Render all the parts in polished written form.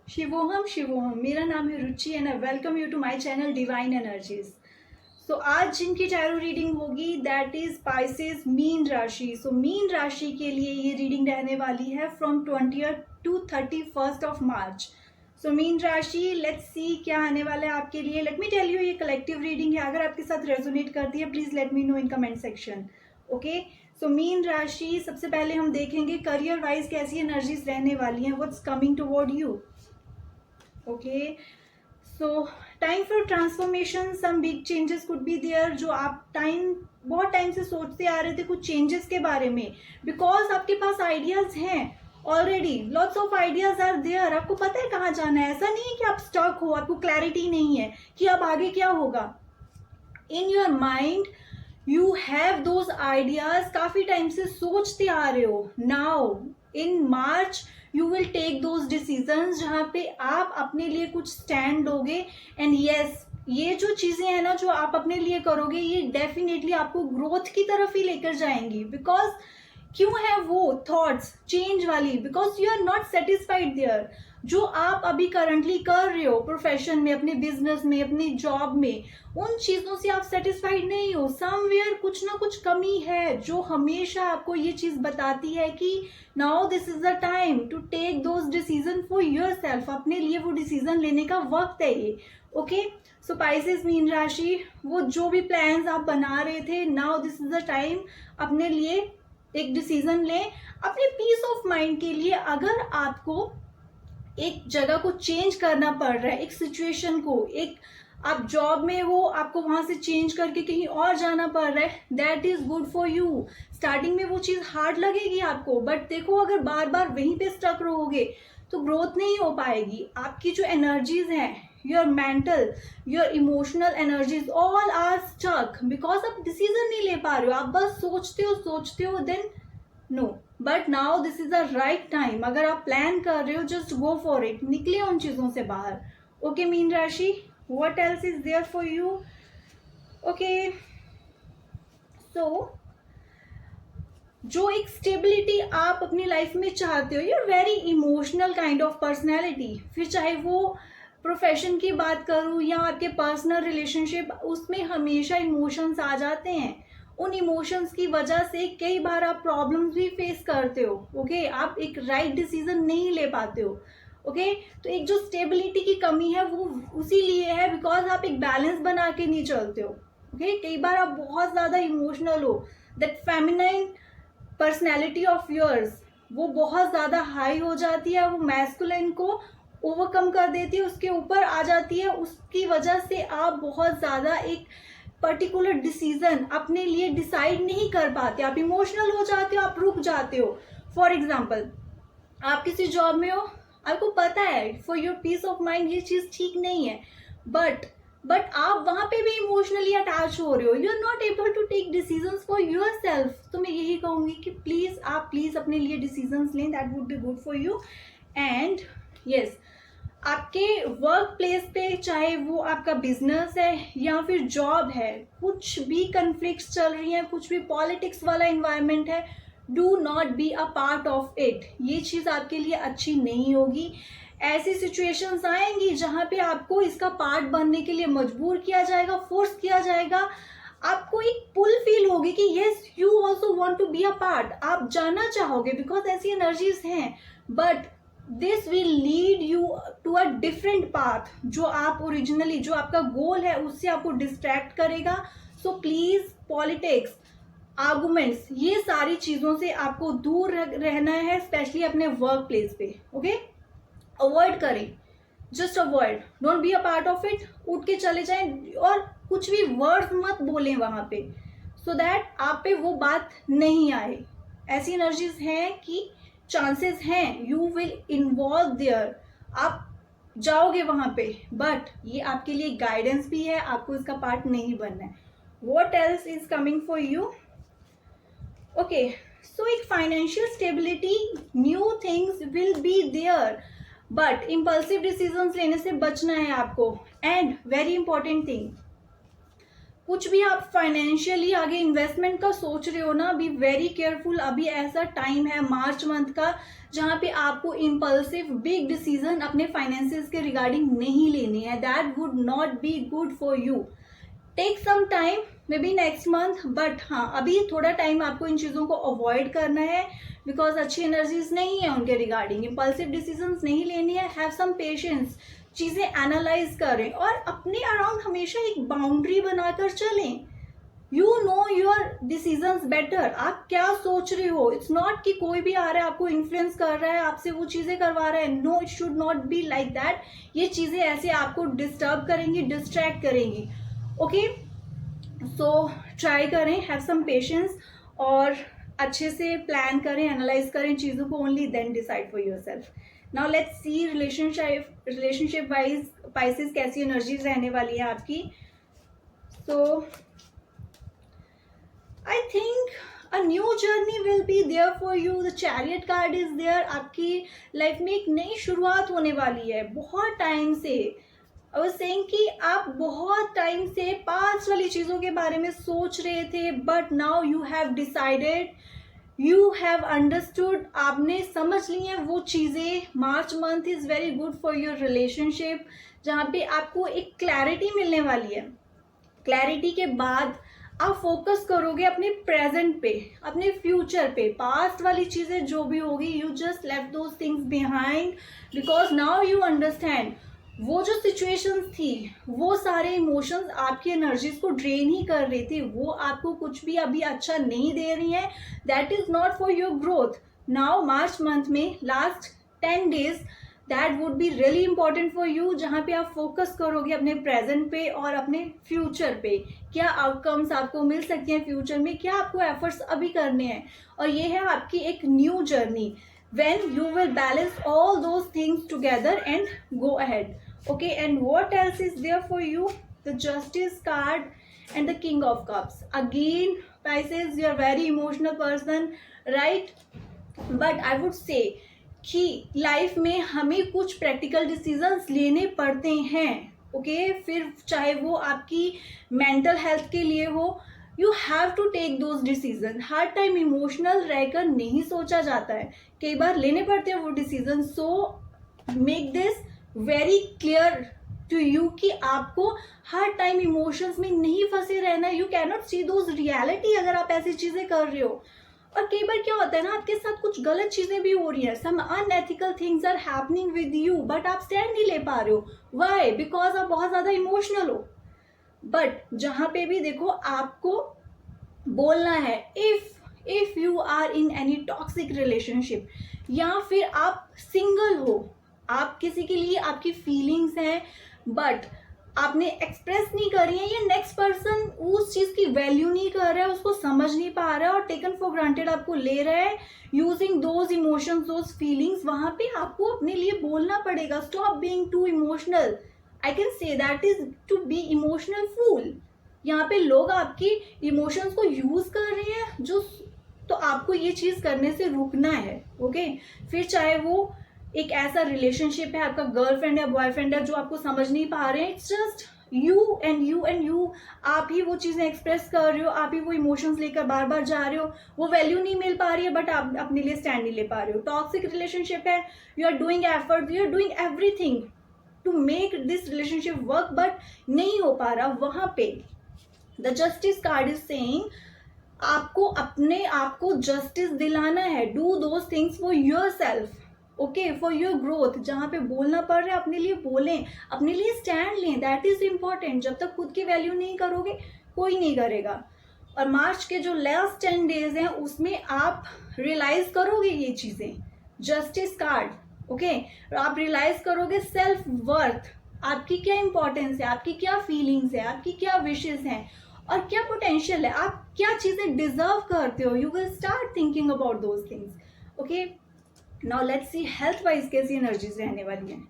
शिवोहम शिवोहम, मेरा नाम है Ruchi and I welcome you to my channel divine energies. So आज जिनकी टैरो रीडिंग होगी दैट इज स्पाइसेस मीन राशि। सो मीन राशि के लिए ये रीडिंग रहने वाली है from 20th to 31st of March. So mean राशि, लेट्स सी क्या आने वाला है आपके लिए। लेट मी टेल यू, ये कलेक्टिव रीडिंग है। अगर आपके साथ रेजोनेट करती है please let me know in comment section. Okay, so mean राशि, सबसे पहले हम देखेंगे करियर वाइज कैसी एनर्जीज रहने वाली हैं, what's coming toward you. Okay, so time for transformation, some big changes could be there. जो आप बहुत टाइम से सोचते आ रहे थे कुछ चेंजेस के बारे में, बिकॉज आपके पास आइडियाज हैं already, lots of ideas are there. आपको पता है कहाँ जाना है, ऐसा नहीं है कि आप स्टक हो, आपको क्लैरिटी नहीं है कि अब आगे क्या होगा। In your mind you have those ideas, काफी टाइम से सोचते आ रहे हो। Now in March you will take those decisions जहाँ पे आप अपने लिए कुछ स्टैंड दोगे। एंड यस, ये जो चीजें हैं ना जो आप अपने लिए करोगे, ये डेफिनेटली आपको ग्रोथ की तरफ ही लेकर जाएंगी। बिकॉज क्यों है वो थॉट्स चेंज वाली, because you are not satisfied there. जो आप अभी करंटली कर रहे हो प्रोफेशन में, अपने बिजनेस में, अपनी जॉब में, उन चीजों से आप सेटिस्फाइड नहीं हो। समवेयर कुछ ना कुछ कमी है जो हमेशा आपको ये चीज बताती है कि now this is the time to take those decision for yourself. अपने लिए वो डिसीजन लेने का वक्त है ये। ओके, सो पाइसेस मीन राशि, वो जो भी प्लान्स आप बना रहे थे, now this is the time अपने लिए एक डिसीजन लें अपने पीस ऑफ माइंड के लिए। अगर आपको एक जगह को चेंज करना पड़ रहा है, एक सिचुएशन को, एक आप जॉब में हो, आपको वहां से चेंज करके कहीं और जाना पड़ रहा है, that is good for you. Starting में वो चीज हार्ड लगेगी आपको, बट देखो अगर बार बार वहीं पे स्टक रहोगे तो ग्रोथ नहीं हो पाएगी। आपकी जो एनर्जीज हैं, your mental, your emotional energies all are stuck because आप डिसीजन नहीं ले पा रहे हो। आप बस सोचते हो then no, but now this is the right time. अगर आप प्लान कर रहे हो, जस्ट गो फॉर इट, निकले उन चीजों से बाहर। ओके मीन राशि, what else is there for you. Okay, so जो एक स्टेबिलिटी आप अपनी लाइफ में चाहते हो, you're very emotional kind of personality, फिर चाहे वो प्रोफेशन की बात करूँ या आपके पर्सनल रिलेशनशिप, उसमें हमेशा इमोशंस आ जाते हैं। उन इमोशंस की वजह से कई बार आप प्रॉब्लम्स भी फेस करते हो। ओके, आप एक राइट डिसीजन नहीं ले पाते हो। ओके, तो एक जो स्टेबिलिटी की कमी है वो उसी लिए है बिकॉज आप एक बैलेंस बना के नहीं चलते हो। ओके, कई बार आप बहुत ज्यादा इमोशनल हो, that feminine personality of yours वो बहुत ज्यादा हाई हो जाती है, वो मैस्कुलिन को ओवरकम कर देती है, उसके ऊपर आ जाती है। उसकी वजह से आप बहुत ज्यादा एक पर्टिकुलर डिसीजन अपने लिए डिसाइड नहीं कर पाते, आप इमोशनल हो जाते हो, आप रुक जाते हो। फॉर एग्जाम्पल, आप किसी जॉब में हो, आपको पता है for your peace of mind ये चीज ठीक नहीं है, बट आप वहां पे भी इमोशनली अटैच हो रहे हो, you are not able to take decisions for yourself. तो मैं यही कहूंगी कि प्लीज अपने लिए डिसीजंस लें, that would B good for you. And yes, आपके वर्क प्लेस पे, चाहे वो आपका बिजनेस है या फिर जॉब है, कुछ भी कन्फ्लिक्ट्स चल रही हैं, कुछ भी पॉलिटिक्स वाला इन्वायरमेंट है, do not be a part of it. ये चीज आपके लिए अच्छी नहीं होगी। ऐसी सिचुएशंस आएंगी जहां पे आपको इसका पार्ट बनने के लिए मजबूर किया जाएगा, फोर्स किया जाएगा। आपको एक पुल फील होगी कि yes you also want to be a part, आप जाना चाहोगे बिकॉज ऐसी एनर्जीज हैं, but this will lead you to a different path. जो आप ओरिजिनली, जो आपका गोल है, उससे आपको डिस्ट्रैक्ट करेगा। सो प्लीज पॉलिटिक्स, आर्गुमेंट्स, ये सारी चीजों से आपको दूर रहना है, स्पेशली अपने वर्क प्लेस पे। ओके, अवॉइड करें, just avoid, don't be a part of it. उठ के चले जाएं और कुछ भी वर्ड मत बोलें वहां पे, सो दैट आप पे वो बात नहीं आए। ऐसी एनर्जीज हैं कि चांसेस हैं यू विल इन्वॉल्व देयर, आप जाओगे वहां पे, बट ये आपके लिए गाइडेंस भी है, आपको इसका पार्ट नहीं बनना है। What else is coming for you. Okay, so एक financial stability, new things will be there, but impulsive decisions लेने से बचना है आपको। एंड वेरी इंपॉर्टेंट थिंग, कुछ भी आप फाइनेंशियली आगे इन्वेस्टमेंट का सोच रहे हो ना, बी वेरी केयरफुल। अभी ऐसा टाइम है मार्च मंथ का जहाँ पे आपको इम्पल्सिव बिग डिसीजन अपने फाइनेंसेस के रिगार्डिंग नहीं लेने हैं। That would not be good for you. Take some time, maybe next month, but हाँ अभी थोड़ा टाइम आपको इन चीज़ों को अवॉइड करना है बिकॉज अच्छी एनर्जीज नहीं है उनके रिगार्डिंग। इम्पल्सिव डिसीजंस नहीं लेनी है, हैव सम पेशेंस, चीज़ें एनालाइज करें और अपने अराउंड हमेशा एक बाउंड्री बनाकर चलें। You know your decisions better, आप क्या सोच रहे हो। इट्स नॉट कि कोई भी आ रहा है आपको इन्फ्लुएंस कर रहा है, आपसे वो चीज़ें करवा रहा है। No, it should not be like that. ये चीज़ें ऐसे आपको डिस्टर्ब करेंगी, डिस्ट्रैक्ट करेंगी। ओके, सो ट्राई करें, हैव सम पेशेंस और अच्छे से प्लान करें, एनालाइज करें चीज़ों को, only then decide for yourself. Now let's see relationship wise Pisces कैसी एनर्जीज रहने वाली है आपकी। So I think a new journey will be there for you. The chariot card is there. आपकी लाइफ में एक नई शुरुआत होने वाली है। बहुत टाइम से आई वाज सेइंग कि आप बहुत टाइम से पास्ट वाली चीज़ों के बारे में सोच रहे थे, but now you have decided, you have understood, आपने समझ ली हैं वो चीज़ें। March month is very good for your relationship, जहाँ पे आपको एक क्लैरिटी मिलने वाली है। क्लैरिटी के बाद आप फोकस करोगे अपने प्रेजेंट पे, अपने फ्यूचर पे। पास्ट वाली चीज़ें जो भी होगी, you just left those things behind because now you understand वो जो सिचुएशंस थी, वो सारे इमोशंस आपकी एनर्जीज को ड्रेन ही कर रही थी, वो आपको कुछ भी अभी अच्छा नहीं दे रही है। That is not for your growth. Now March month में last 10 days that would be really important for you, जहाँ पे आप फोकस करोगे अपने प्रेजेंट पे और अपने फ्यूचर पे। क्या आउटकम्स आपको मिल सकते हैं फ्यूचर में, क्या आपको एफर्ट्स अभी करने हैं। और ये है आपकी एक new journey when you will balance all those things together and go ahead. Okay, and what else is there for you? The Justice card and the King of Cups. Again, Pisces, you are very emotional person, right? But I would say कि life में हमें कुछ practical decisions लेने पड़ते हैं। Okay, फिर चाहे वो आपकी मेंटल हेल्थ के लिए हो, you have to take those decision. हर टाइम इमोशनल रहकर नहीं सोचा जाता है, कई बार लेने पड़ते हैं वो decision. So make this very clear to you कि आपको हर टाइम इमोशंस में नहीं फंसे रहना। You cannot see those reality अगर आप ऐसी चीजें कर रहे हो। और कई बार क्या होता है ना, आपके साथ कुछ गलत चीजें भी हो रही है, some unethical things are happening with you, but आप स्टैंड नहीं ले पा रहे हो। व्हाई? बिकॉज आप बहुत ज्यादा इमोशनल हो। बट जहां पे भी देखो आपको बोलना है, if you are in any toxic relationship या फिर आप सिंगल हो, आप किसी के लिए आपकी फीलिंग्स हैं बट आपने एक्सप्रेस नहीं करी है, ये नेक्स्ट पर्सन उस चीज की वैल्यू नहीं कर रहा है, उसको समझ नहीं पा रहा है और टेकन फॉर ग्रांटेड आपको ले रहा है, using those emotions, those feelings, वहां पे आपको अपने लिए बोलना पड़ेगा, stop being too emotional. I can say that is to be emotional fool. यहाँ पे लोग आपकी इमोशंस को यूज कर रहे हैं, जो तो आपको ये चीज करने से रुकना है। ओके, फिर चाहे वो एक ऐसा रिलेशनशिप है, आपका गर्लफ्रेंड है, बॉयफ्रेंड है, जो आपको समझ नहीं पा रहे हैं, it's just you and you and you, आप ही वो चीजें एक्सप्रेस कर रहे हो, आप ही वो इमोशंस लेकर बार बार जा रहे हो, वो वैल्यू नहीं मिल पा रही है बट आप अपने लिए स्टैंड नहीं ले पा रहे हो। टॉक्सिक रिलेशनशिप है, you are doing effort, you are doing everything to make this relationship work but नहीं हो पा रहा। वहां पे the justice card is saying आपको अपने आप को जस्टिस दिलाना है, do those things for yourself, okay, for your growth. जहाँ पे बोलना पड़ रहा है अपने लिए बोलें, अपने लिए स्टैंड लें, दैट इज इम्पॉर्टेंट। जब तक खुद की वैल्यू नहीं करोगे कोई नहीं करेगा। और मार्च के जो लास्ट 10 days हैं उसमें आप रियलाइज करोगे ये चीजें। जस्टिस कार्ड, ओके, आप रियलाइज करोगे सेल्फ वर्थ, आपकी क्या इंपॉर्टेंस है, आपकी क्या फीलिंग्स है, आपकी क्या विशेस हैं और क्या पोटेंशियल है, आप क्या चीजें डिजर्व करते हो। You will start thinking about those things. Okay, now let's see health wise कैसी एनर्जीज रहने वाली हैं।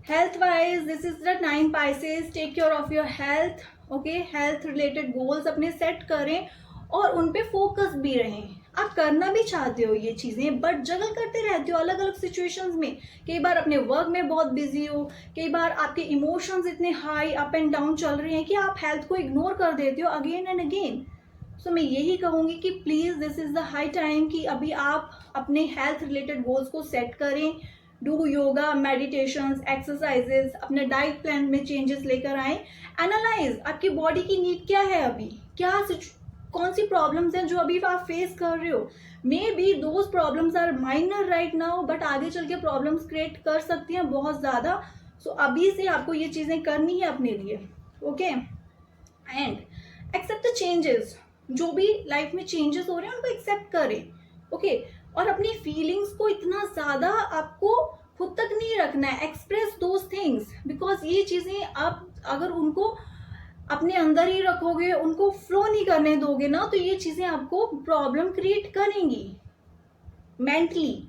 Health wise this is the 9 Pisces, take care of your health. Okay, health related goals अपने सेट करें और उन पे फोकस भी रहें। आप करना भी चाहते हो ये चीज़ें, बट जगल करते रहते हो अलग अलग सिचुएशंस में। कई बार अपने वर्क में बहुत बिजी हो, कई बार आपके इमोशंस इतने हाई अप एंड डाउन चल रहे हैं कि आप हेल्थ को इग्नोर कर देते हो अगेन एंड अगेन। सो मैं यही कहूँगी कि please this is the high time कि अभी आप अपने हेल्थ रिलेटेड गोल्स को सेट करें। डू योगा, मेडिटेशंस, एक्सरसाइजेस, अपने डाइट प्लान में चेंजेस लेकर आएँ। एनालाइज आपकी बॉडी की नीड क्या है अभी, कौन सी प्रॉब्लम्स हैं जो अभी आप फेस कर रहे हो। Maybe those problems are minor right now, but आगे चल के प्रॉब्लम्स क्रिएट कर सकती हैं बहुत ज़्यादा। सो अभी से आपको ये चीज़ें करनी है अपने लिए, okay. And accept the changes, जो भी लाइफ में चेंजेस हो रहे हैं उनको एक्सेप्ट करें, ओके। और अपनी फीलिंग्स को इतना ज़्यादा आपको खुद तक नहीं रखना है। एक्सप्रेस दोज थिंग्स, बिकॉज ये चीज़ें आप अगर उनको अपने अंदर ही रखोगे, उनको फ्लो नहीं करने दोगे ना, तो ये चीज़ें आपको प्रॉब्लम क्रिएट करेंगी मेंटली।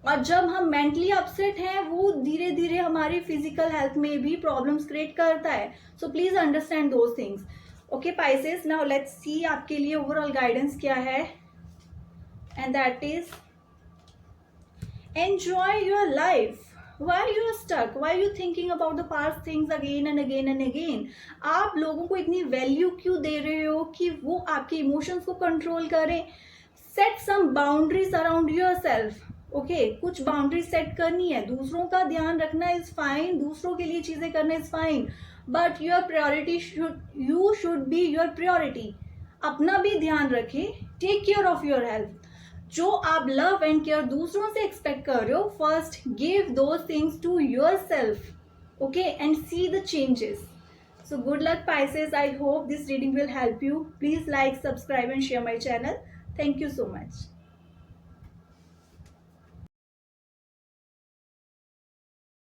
और जब हम मेंटली अपसेट हैं, वो धीरे धीरे हमारी फिजिकल हेल्थ में भी प्रॉब्लम्स क्रिएट करता है। So please understand those things, okay Pisces. Now let's सी आपके लिए ओवरऑल गाइडेंस क्या है, and that is enjoy your life. Why you are stuck? Why you thinking about the past things again and again and again? आप लोगों को इतनी value क्यों दे रहे हो कि वो आपके इमोशंस को कंट्रोल करें? Set some boundaries around yourself, okay. कुछ बाउंड्रीज सेट करनी है। दूसरों का ध्यान रखना इज फाइन, दूसरों के लिए चीजें करना is fine, but your priority you should be your priority. अपना भी ध्यान रखें, take care of your health. जो आप लव एंड केयर दूसरों से एक्सपेक्ट कर रहे हो, first give those things to yourself, okay, and see the changes. So good luck Pisces. I hope this reading will help you. Please like, subscribe and share my channel. Thank you so much.